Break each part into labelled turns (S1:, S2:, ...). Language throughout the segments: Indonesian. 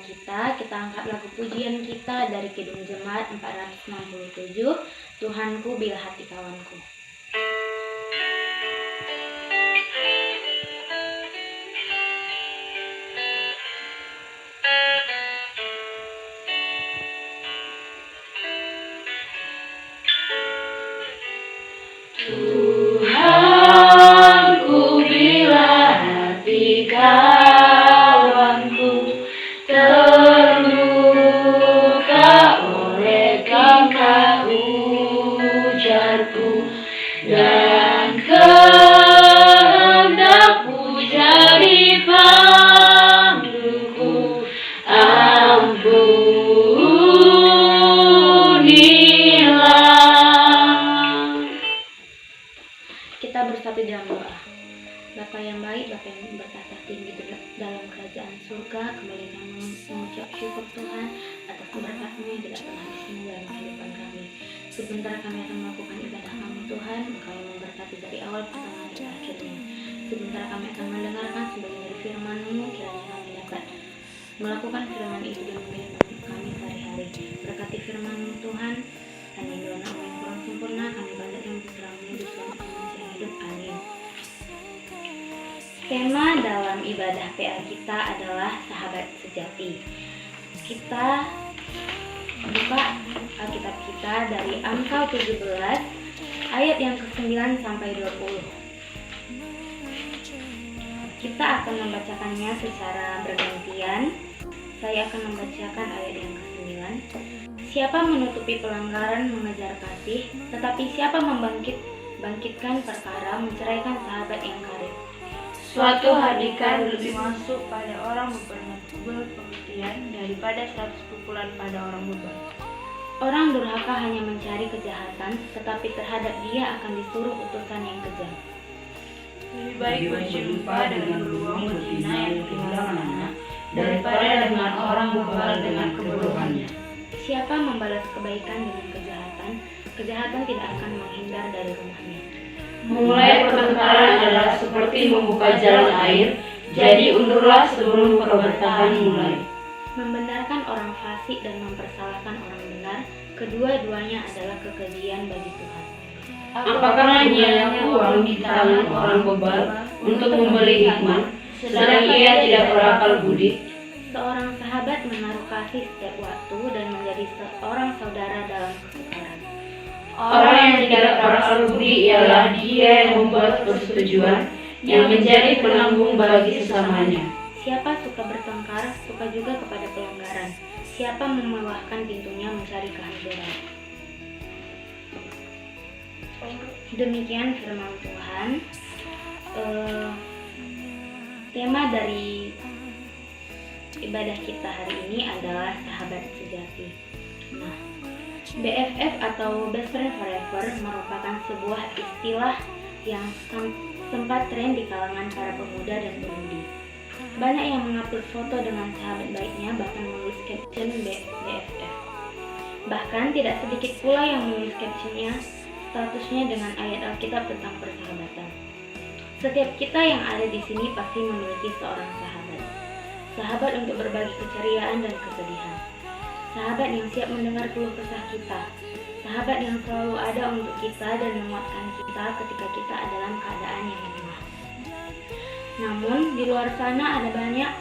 S1: kita angkat lagu pujian kita dari Kidung Jemaat 467, Tuhanku bila hati kawanku.
S2: Tuhanku bila hati kawanku terluka oleh tingkah ujarku dan kehendakmu jadi panduku, ampunilah.
S1: Kita bersatu dalam doa. Bapa yang baik, Bapa yang bertata tinggi dalam kerajaan surga, kembali kami mengucap syukur Tuhan atas berkat-Mu yang tidak pernah habis dalam kehidupan kami. Sebentar kami akan melakukan ibadah kami Tuhan, Engkau yang memberkati dari awal pertengahan hingga akhirnya. Sebentar kami akan mendengarkan sebagian dari firman-Mu, kiranya kami dapat melakukan firman itu dalam kehidupan kami sehari-hari. Berkati firman-Mu Tuhan, hanya doa nama yang kurang sempurna, kami banyak yang berserah-Mu di dalam manusia hidup. Amin. Tema dalam ibadah PA kita adalah sahabat sejati. Kita buka Alkitab kita dari Amsal 17 ayat yang ke-9 sampai 20. Kita akan membacakannya secara bergantian. Saya akan membacakan ayat yang ke-9. Siapa menutupi pelanggaran mengejar kasih, tetapi siapa membangkitkan perkara menceraikan sahabat yang karib.
S2: Suatu hadikan lebih masuk pada orang berpengertian daripada 100 pukulan pada orang beban.
S1: Orang durhaka hanya mencari kejahatan, tetapi terhadap dia akan disuruh utusan yang kejam.
S2: Lebih baik berjumpa dengan beruang betina yang kehilangan anak daripada dengan orang bebal dengan kebodohannya.
S1: Siapa membalas kebaikan dengan kejahatan, kejahatan tidak akan menghindar dari rumahnya.
S2: Memulai pertengkaran adalah seperti membuka jalan air, jadi undurlah sebelum perbendaharaan mulai.
S1: Membenarkan orang fasik dan mempersalahkan orang benar, kedua-duanya adalah kekejian bagi Tuhan.
S2: Apakah hanya uang di tangan orang bebal untuk membeli hikmat, sedang ia tidak berakal budi?
S1: Seorang sahabat menaruh kasih setiap waktu dan menjadi seorang saudara dalam kesukaran.
S2: Orang yang tidak berakal budi ialah dia yang membuat persetujuan, yang menjadi penanggung bagi sesamanya.
S1: Siapa suka bertengkar, suka juga kepada pelanggaran. Siapa memewahkan pintunya mencari kehancuran. Demikian firman Tuhan. Tema dari ibadah kita hari ini adalah sahabat sejati. Nah, BFF atau Best Friend Forever merupakan sebuah istilah yang sempat tren di kalangan para pemuda dan pemudi. Banyak yang mengupload foto dengan sahabat baiknya, bahkan menulis caption BFF. Bahkan tidak sedikit pula yang menulis captionnya statusnya dengan ayat Alkitab tentang persahabatan. Setiap kita yang ada di sini pasti memiliki seorang sahabat. Sahabat untuk berbagi keceriaan dan kesedihan. Sahabat yang siap mendengar keluh kesah kita. Sahabat yang selalu ada untuk kita dan menguatkan kita ketika kita dalam keadaan yang lemah. Namun, di luar sana ada banyak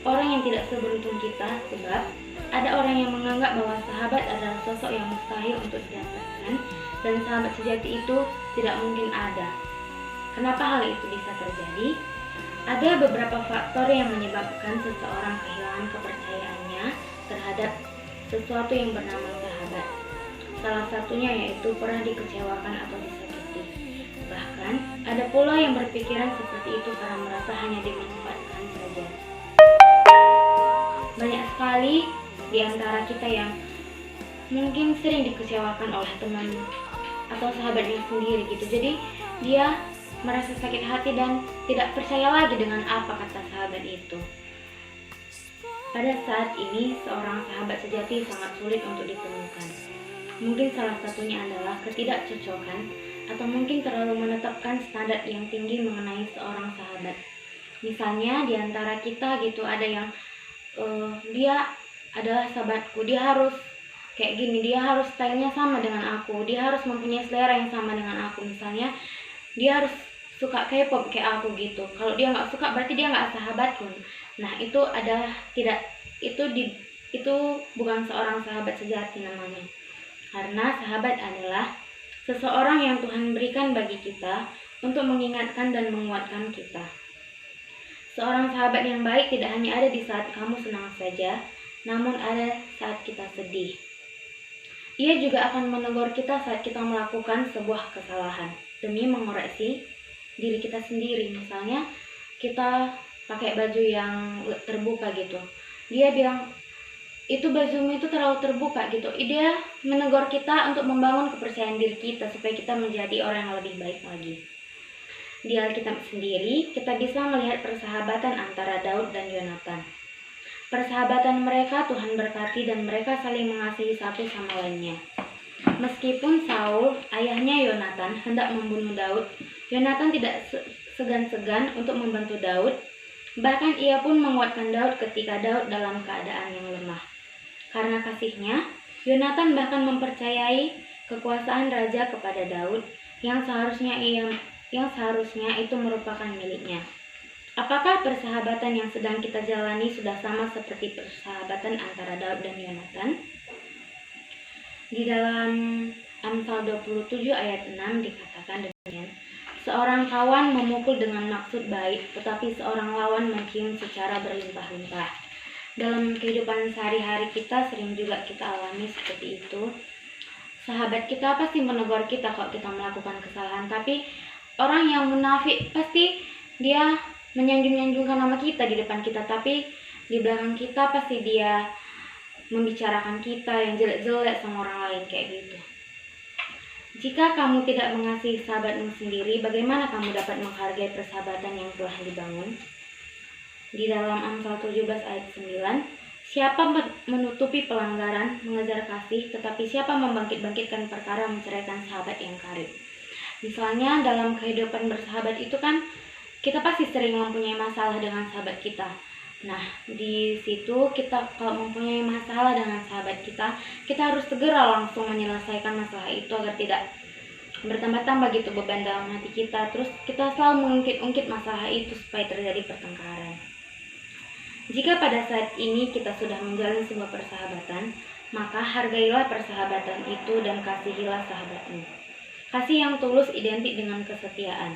S1: orang yang tidak seberuntung kita, sebab ada orang yang menganggap bahwa sahabat adalah sosok yang mustahil untuk didapatkan dan sahabat sejati itu tidak mungkin ada. Kenapa hal itu bisa terjadi? Ada beberapa faktor yang menyebabkan seseorang kehilangan kepercayaannya terhadap sesuatu yang bernama sahabat. Salah satunya yaitu pernah dikecewakan atau disakiti. Bahkan, ada pula yang berpikiran seperti itu karena merasa hanya dimanfaatkan saja. Banyak sekali di antara kita yang mungkin sering dikecewakan oleh teman atau sahabatnya sendiri gitu. Jadi, dia merasa sakit hati dan tidak percaya lagi dengan apa kata sahabat itu. Pada saat ini, seorang sahabat sejati sangat sulit untuk ditemukan. Mungkin salah satunya adalah ketidakcocokan atau mungkin terlalu menetapkan standar yang tinggi mengenai seorang sahabat. Misalnya di antara kita gitu ada yang dia adalah sahabatku, dia harus kayak gini, dia harus stylenya sama dengan aku, dia harus mempunyai selera yang sama dengan aku. Misalnya dia harus suka K-pop kayak aku gitu. Kalau dia nggak suka berarti dia nggak sahabatku. Nah itu adalah tidak, itu bukan seorang sahabat sejati namanya. Karena sahabat adalah seseorang yang Tuhan berikan bagi kita untuk mengingatkan dan menguatkan kita. Seorang sahabat yang baik tidak hanya ada di saat kamu senang saja, namun ada saat kita sedih. Ia juga akan menegur kita saat kita melakukan sebuah kesalahan demi mengoreksi diri kita sendiri. Misalnya kita pakai baju yang terbuka gitu, dia bilang itu bajumu itu terlalu terbuka gitu. Dia menegur kita untuk membangun kepercayaan diri kita supaya kita menjadi orang yang lebih baik lagi. Di Alkitab sendiri, kita bisa melihat persahabatan antara Daud dan Yonatan. Persahabatan mereka Tuhan berkati dan mereka saling mengasihi satu sama lainnya. Meskipun Saul, ayahnya Yonatan, hendak membunuh Daud, Yonatan tidak segan-segan untuk membantu Daud. Bahkan ia pun menguatkan Daud ketika Daud dalam keadaan yang lemah. Karena kasihnya, Yonatan bahkan mempercayai kekuasaan raja kepada Daud yang seharusnya itu merupakan miliknya. Apakah persahabatan yang sedang kita jalani sudah sama seperti persahabatan antara Daud dan Yonatan? Di dalam Amsal 27 ayat 6 dikatakan demikian, seorang kawan memukul dengan maksud baik, tetapi seorang lawan mencium secara berlimpah-limpah. Dalam kehidupan sehari-hari kita sering juga kita alami seperti itu. Sahabat kita pasti menegur kita kalau kita melakukan kesalahan, tapi orang yang munafik pasti dia menyanjung-nyanjungkan nama kita di depan kita, tapi di belakang kita pasti dia membicarakan kita yang jelek-jelek sama orang lain kayak gitu. Jika kamu tidak mengasihi sahabatmu sendiri, bagaimana kamu dapat menghargai persahabatan yang telah dibangun? Di dalam Amsal 17 ayat 9, siapa menutupi pelanggaran, mengejar kasih, tetapi siapa membangkit-bangkitkan perkara menceraikan sahabat yang karib. Misalnya dalam kehidupan bersahabat itu kan kita pasti sering mempunyai masalah dengan sahabat kita. Nah, di situ kita kalau mempunyai masalah dengan sahabat kita harus segera langsung menyelesaikan masalah itu agar tidak bertambah-tambah gitu beban dalam hati kita. Terus kita selalu mengungkit-ungkit masalah itu supaya terjadi pertengkaran. Jika pada saat ini kita sudah menjalin sebuah persahabatan, maka hargailah persahabatan itu dan kasihilah sahabatmu. Kasih yang tulus identik dengan kesetiaan.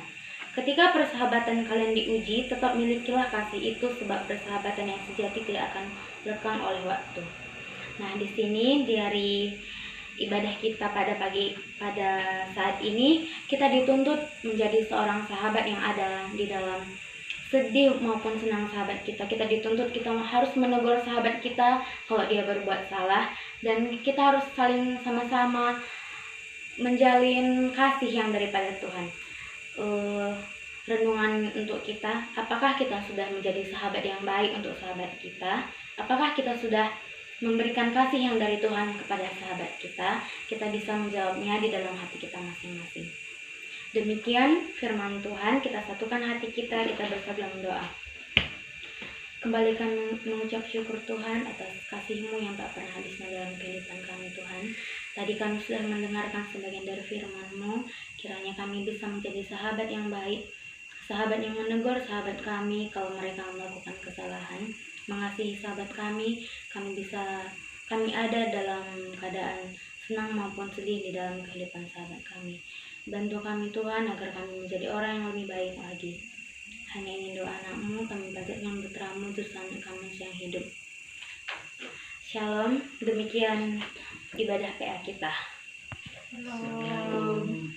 S1: Ketika persahabatan kalian diuji, tetap milikilah kasih itu sebab persahabatan yang sejati tidak akan lekang oleh waktu. Nah, di sini dari ibadah kita pada saat ini kita dituntut menjadi seorang sahabat yang ada di dalam sedih maupun senang sahabat kita. Kita dituntut kita harus menegur sahabat kita kalau dia berbuat salah, dan kita harus saling sama-sama menjalin kasih yang daripada Tuhan. Renungan untuk kita, apakah kita sudah menjadi sahabat yang baik untuk sahabat kita? Apakah kita sudah memberikan kasih yang dari Tuhan kepada sahabat kita? Kita bisa menjawabnya di dalam hati kita masing-masing. Demikian firman Tuhan, kita satukan hati kita bersama dalam doa. Kembalikan mengucap syukur Tuhan atas kasih-Mu yang tak pernah habisnya dalam kehidupan kami Tuhan. Tadi kami sudah mendengarkan sebagian dari firman-Mu, kiranya kami bisa menjadi sahabat yang baik, sahabat yang menegur sahabat kami kalau mereka melakukan kesalahan, mengasihi sahabat kami ada dalam keadaan senang maupun sedih di dalam kehidupan sahabat kami. Bantu kami Tuhan agar kami menjadi orang yang lebih baik lagi. Hanya ini doa anak-Mu, kami panjatkan putra-Mu, Juru Selamat kami yang hidup. Shalom, demikian ibadah PA kita.
S2: Shalom.